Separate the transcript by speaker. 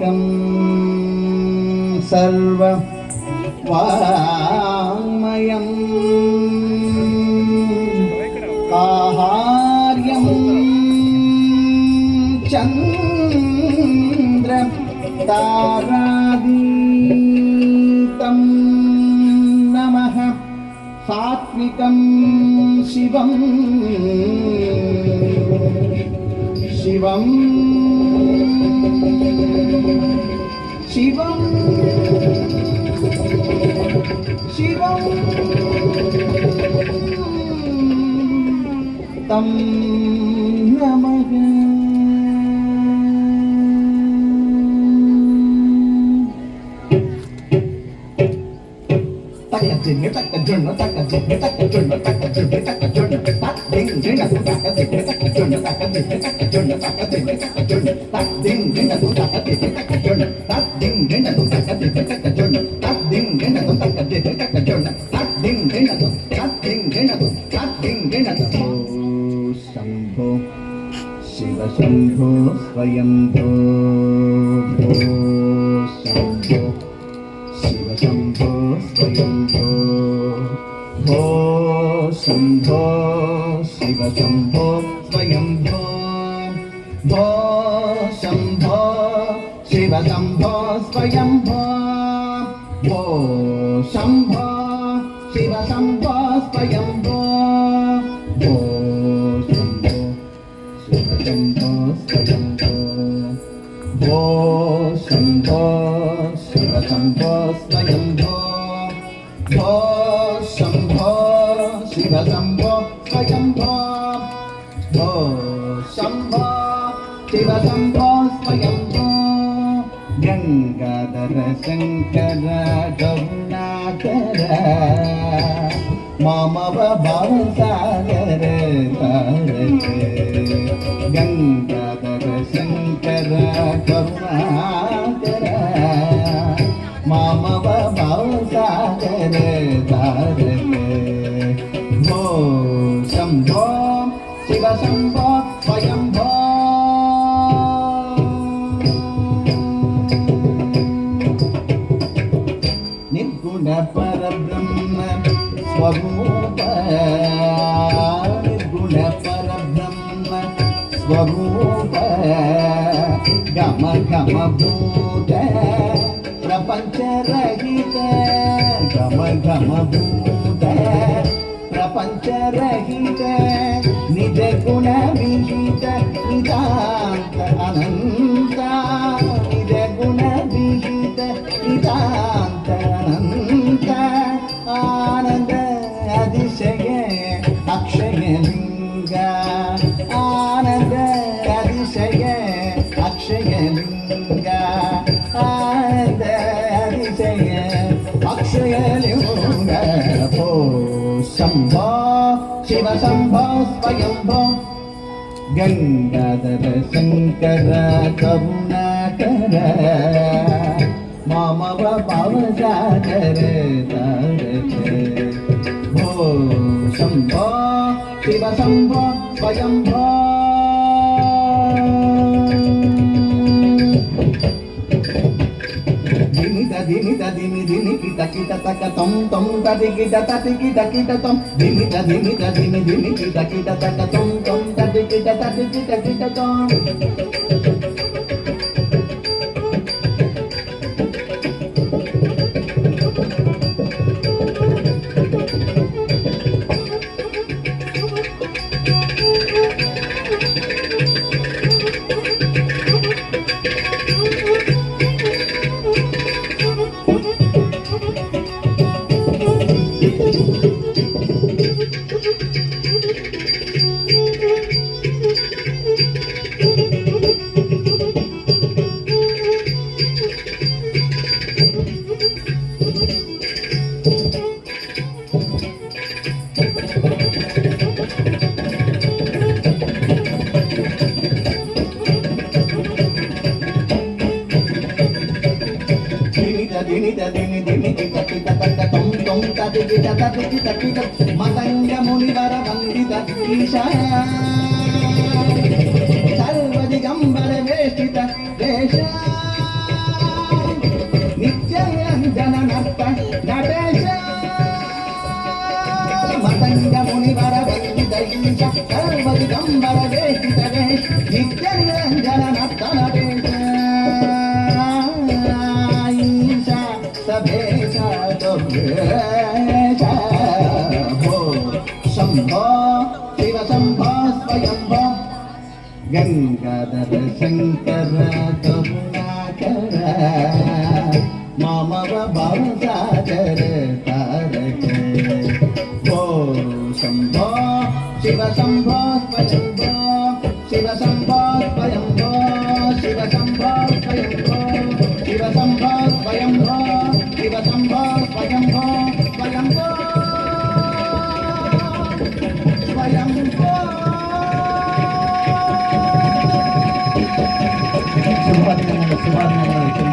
Speaker 1: सात्विकं सर्व वाङ्मयम् आहार्यं चन्द्र तारादीतं नमः सात्विकं शिवं शिवं शिवं शिवं तं नमः Jingle taka junna taka jingle taka junna taka jingle taka junna tak ding ding aku taka jingle taka junna taka jingle taka junna taka jingle taka junna tak ding ding aku taka jingle taka junna tak ding ding aku taka jingle taka junna tak ding ding aku taka jingle taka junna tak ding ding aku tak ding ding aku tak ding ding aku Shambho Shiva Shambho Swayambho Shambho Shiva Shambho Swayambho Ho Shambho Shiva Shambho Swayambho Ho Shambho Shiva Shambho Swayambho Ho Shambho Shiva Shambho Swayambho Ho Shambho Shiva Shambho Swayambho Ho Shambho Shiva Shambho Swayambho Ho Shambho Shiva Shambho Swayambho Ho Shambho Shiva Shambho Swayambho Gangadhara Shankara Karunakara Mamava Bhavasagara Tarate Gangadhara Shankara Karunakara Mamava Bhavasagara Tarate Ho Shambho Shiva Shambho Swayambho Nirguna Parabrahma Swarupa Nirguna Parabrahma Swarupa Gama Gama Bhuta Prapancha Rahita Gama Gama Bhuta Prapancha Rahita Nija Guna Vihita Nidanta Ananta Nija Guna Vihita Nidanta Ananta Ananda Adishaya Akshaya Linga Ananda Adishaya Akshaya Linga Ananda Adishaya Akshaya Linga Ho Shambho Shiva Shambho Swayambho Gangadhara Shankara Karunakara Mamava Bhavasagara Tarate Ho Shambho Shiva Shambho Swayambho Dimita dimita dimi dimi kita kita taka tom tom tadi kita tom dimita dimita dimi dimi kita taka tom tom tadi kita tom Matanga Munivara Vandita Isha Sarvadi Gambara Vestita Desha भेष भो शम्भो शिव शम्भो स्वयम्भो गंगाधर शंकर करुणाकर मामव भवसागर तारक भो शम्भो शिव शम्भो स्वयम्भो शिव शम्भो स्वयम्भो शिव शम्भो स्वयम्भो शिव शम्भो स्वयम्भो शिव शम्भो स्वयम्भो